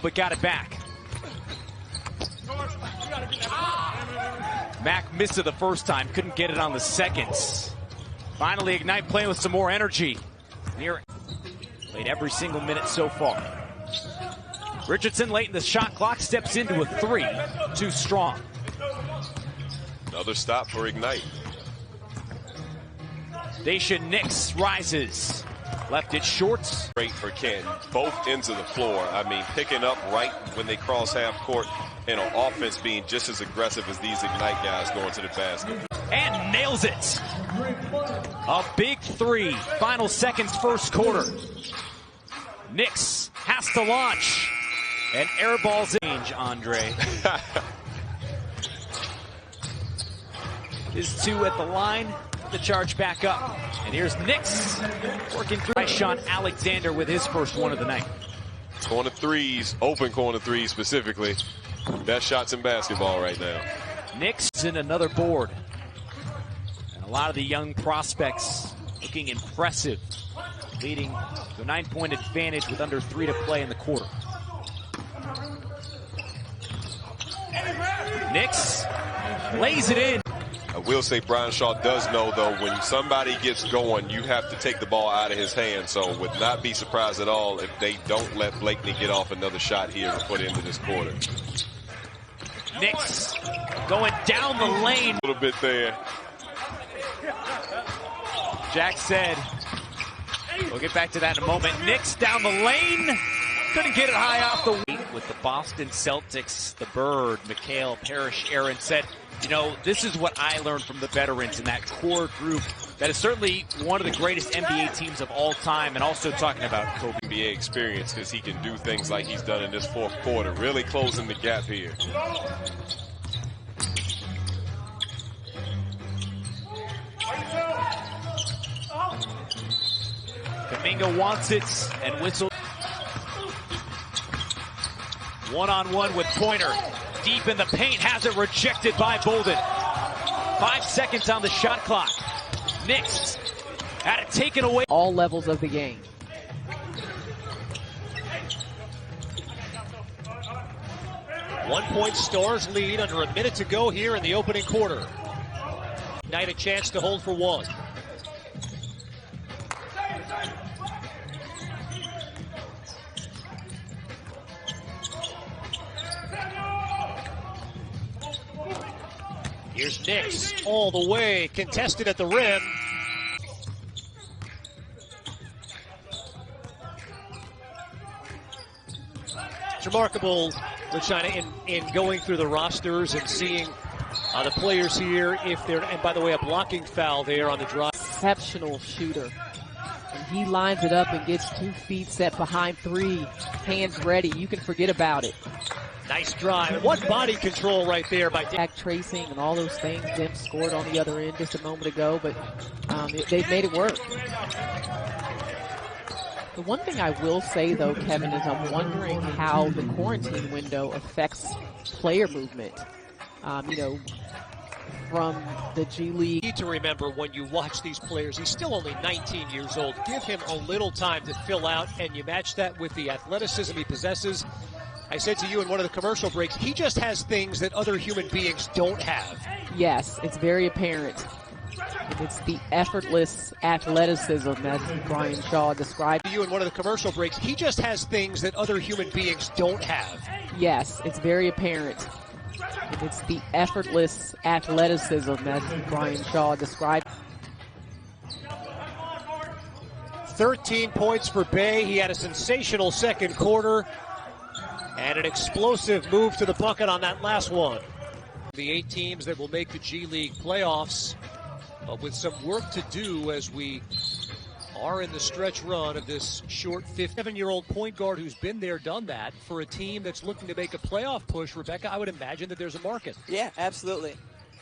but got it back. Mac missed it the first time, couldn't get it on the second. Finally, Ignite playing with some more energy. Played every single minute so far. Richardson late in the shot clock steps into a 3, too strong. Another stop for Ignite. DAISHEN NIX rises. Left it short. Great for Ken. Both ends of the floor. I mean, picking up right when they cross half court, and on offense being just as aggressive as these Ignite guys going to the basket. And nails it. A big 3. Final seconds, first quarter. NIX has to launch. And airballs in. Andre. His 2 at the line. The charge back up. And here's NIX working through. DAISHEN Alexander with his first one of the night. Corner threes, open corner threes specifically. Best shots in basketball right now. NIX in another board. And a lot of the young prospects looking impressive, leading to a 9-point advantage with under 3 to play in the quarter. NIX lays it in. I will say Brian Shaw does know, though, when somebody gets going, you have to take the ball out of his hands. So would not be surprised at all if they don't let Blakeney get off another shot here to put into this quarter. NIX going down the lane. A little bit there. Jack said, we'll get back to that in a moment. NIX down the lane. Couldn't get it high off the week with the Boston Celtics. The Bird, Mikhail Parrish, Aaron said, you know, this is what I learned from the veterans in that core group that is certainly one of the greatest NBA teams of all time, and also talking about Kobe. NBA experience, because he can do things like he's done in this fourth quarter, really closing the gap here. Kuminga wants it and whistles. One-on-one with Pointer. Deep in the paint, has it rejected by Bolden. 5 seconds on the shot clock. NIX had it taken away. All levels of the game. One-point Stars lead under a minute to go here in the opening quarter. Ignite a chance to hold for 1. Here's NIX all the way, contested at the rim. It's remarkable, LaChina, in going through the rosters and seeing the players here, if they're, and by the way, a blocking foul there on the drive. Exceptional shooter. And he lines it up and gets 2 feet set behind 3, hands ready. You can forget about it. Nice drive. What body control right there by back tracing and all those things. Dem scored on the other end just a moment ago, but they've made it work. The one thing I will say, though, Kevin, is I'm wondering how the quarantine window affects player movement. You know, from the G League. You need to remember when you watch these players, he's still only 19 years old. Give him a little time to fill out, and you match that with the athleticism he possesses. I said to you in one of the commercial breaks, he just has things that other human beings don't have. Yes, it's very apparent. It's the effortless athleticism that Brian Shaw described. To you in one of the commercial breaks, he just has things that other human beings don't have. Yes, it's very apparent. It's the effortless athleticism that Brian Shaw described. 13 points for Bay. He had a sensational second quarter. And an explosive move to the bucket on that last one. The 8 teams that will make the G League playoffs, with some work to do as we are in the stretch run of this short 57-year-old point guard who's been there, done that. For a team that's looking to make a playoff push, Rebecca, I would imagine that there's a market. Yeah, absolutely.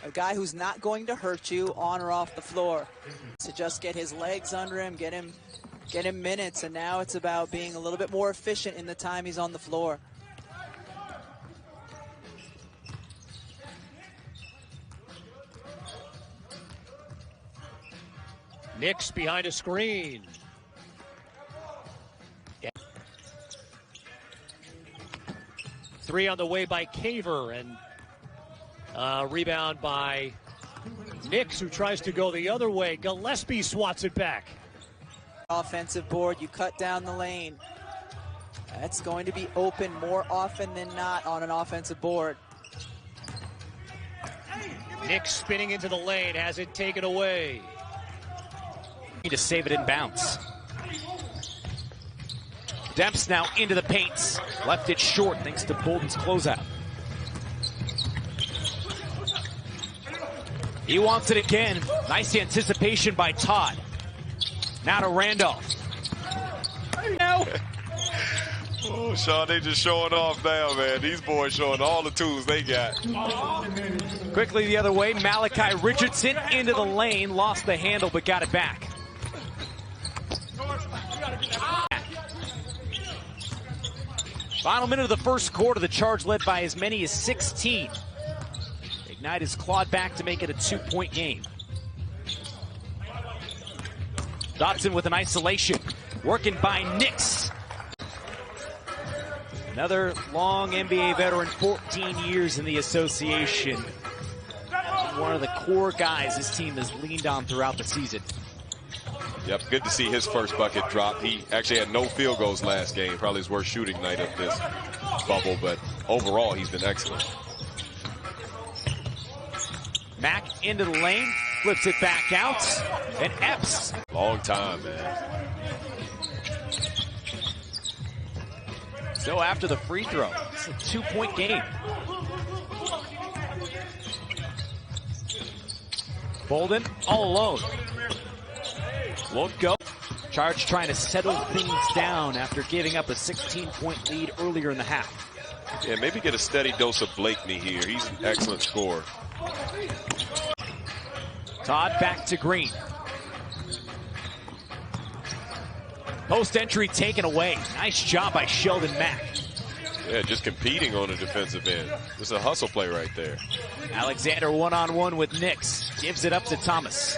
A guy who's not going to hurt you on or off the floor. To just get his legs under him, get him minutes, and now it's about being a little bit more efficient in the time he's on the floor. NIX behind a screen. Three on the way by Caver, and rebound by NIX, who tries to go the other way. Gillespie swats it back. Offensive board, you cut down the lane. That's going to be open more often than not on an offensive board. NIX spinning into the lane, has it taken away. Need to save it in bounds. Demps now into the paints. Left it short thanks to Bolden's closeout. He wants it again. Nice anticipation by Todd. Now to Randolph. No. Oh, Sean, they just showing off now, man. These boys showing all the tools they got. Quickly the other way, Malachi Richardson into the lane. Lost the handle, but got it back. Final minute of the first quarter, the Charge led by as many as 16. Ignite has clawed back to make it a 2-point game. Dotson with an isolation, working by NIX. Another long NBA veteran, 14 years in the association. One of the core guys this team has leaned on throughout the season. Yep, good to see his first bucket drop. He actually had no field goals last game. Probably his worst shooting night of this bubble, but overall he's been excellent. Mack into the lane, flips it back out, and Epps. Long time, man. So after the free throw, it's a 2-point game. Bolden all alone. Won't go. Charge trying to settle things down after giving up a 16-point lead earlier in the half. Yeah, maybe get a steady dose of Blakeney here. He's an excellent scorer. Todd back to Green. Post entry taken away. Nice job by Sheldon Mack. Yeah, just competing on the defensive end. It's a hustle play right there. Alexander one-on-one with NIX. Gives it up to Thomas.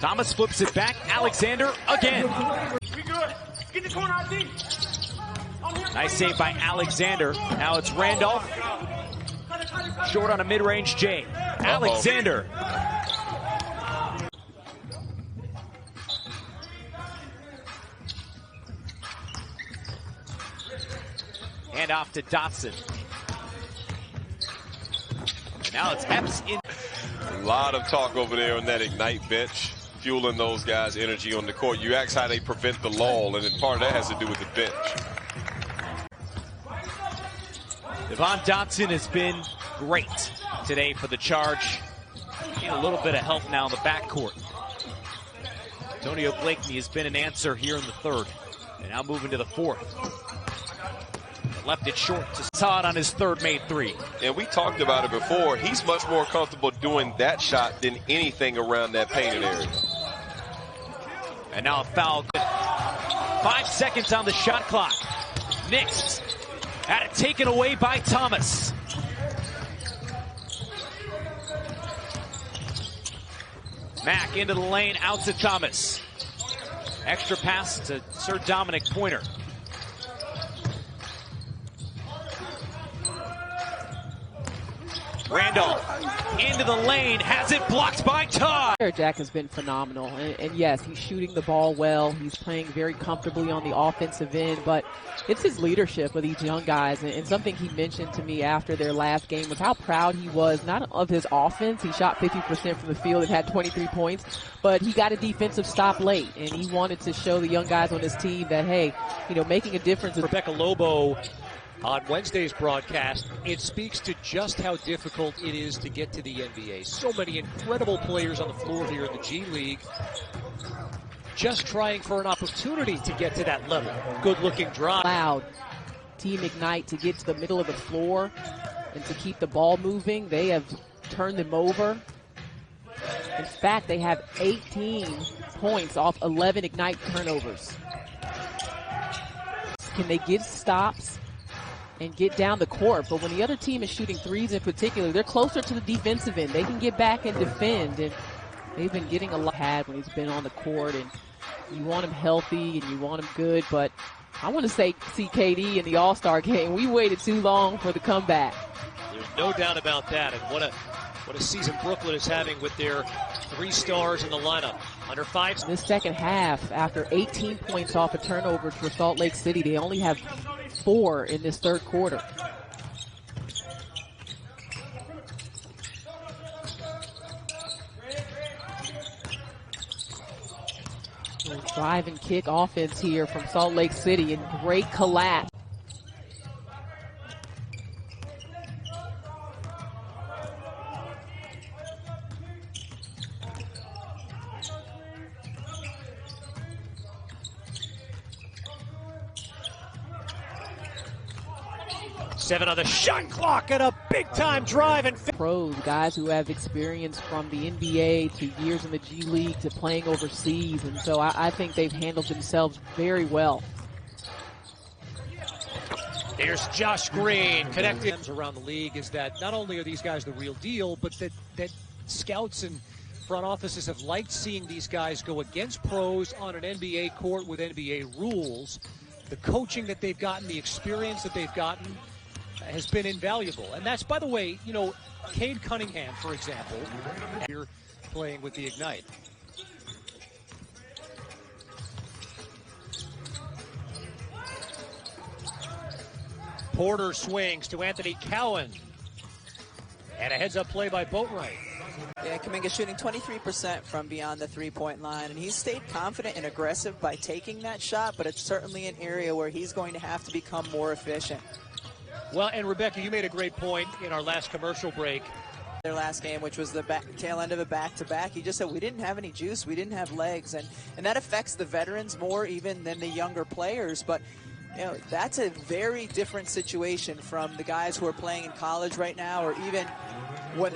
Thomas flips it back. Alexander again. Nice save by Alexander. Now it's Randolph. Short on a mid-range J. Alexander. Hand off to Dotson. Now it's Epps in. A lot of talk over there on that Ignite bench, fueling those guys' energy on the court. You ask how they prevent the lull, and then part of that has to do with the bench. Devon Dotson has been great today for the Charge. Getting a little bit of help now in the backcourt. Antonio Blakeney has been an answer here in the third. And now moving to the fourth. Left it short to Todd on his third made three. And we talked about it before. He's much more comfortable doing that shot than anything around that painted area. And now a foul. 5 seconds on the shot clock. NIX had it taken away by Thomas. Mack into the lane, out to Thomas. Extra pass to Sir Dominic Pointer. Randolph into the lane, has it blocked by Todd. Jack has been phenomenal, and yes, he's shooting the ball well. He's playing very comfortably on the offensive end, but it's his leadership with these young guys. And something he mentioned to me after their last game was how proud he was, not of his offense. He shot 50% from the field and had 23 points, but he got a defensive stop late, and he wanted to show the young guys on his team that, hey, you know, making a difference. Rebecca Lobo on Wednesday's broadcast, it speaks to just how difficult it is to get to the NBA. So many incredible players on the floor here in the G League, just trying for an opportunity to get to that level. Good-looking drive. Allowed Team Ignite to get to the middle of the floor and to keep the ball moving. They have turned them over. In fact, they have 18 points off 11 Ignite turnovers. Can they get stops and get down the court? But when the other team is shooting threes in particular, they're closer to the defensive end. They can get back and defend, and they've been getting a lot when he's been on the court, and You want him healthy and you want him good, but I want to see KD in the All-Star game. We waited too long for the comeback. There's no doubt about that. And what a season Brooklyn is having with their 3 stars in the lineup. Under 5. In this second half, after 18 points off of turnovers for Salt Lake City, they only have 4 in this third quarter. Drive and kick offense here from Salt Lake City, and great collapse. Seven on the shot clock and a big-time drive. And pros, guys who have experience from the NBA to years in the G League to playing overseas, and so I think they've handled themselves very well. There's Josh Green connected around the league. Is that not only are these guys the real deal, but that scouts and front offices have liked seeing these guys go against pros on an NBA court with NBA rules. The coaching that they've gotten, the experience that they've gotten, has been invaluable. And that's, by the way, you know, Cade Cunningham, for example, here playing with the Ignite. Porter swings to Anthony Cowan. And a heads-up play by Boatwright. Yeah, Kuminga shooting 23% from beyond the three-point line, and he's stayed confident and aggressive by taking that shot, but it's certainly an area where he's going to have to become more efficient. Well, and Rebecca, you made a great point in our last commercial break. Their last game, which was the tail end of a back-to-back, he just said, we didn't have any juice, we didn't have legs, and that affects the veterans more even than the younger players, but you know, that's a very different situation from the guys who are playing in college right now, or even when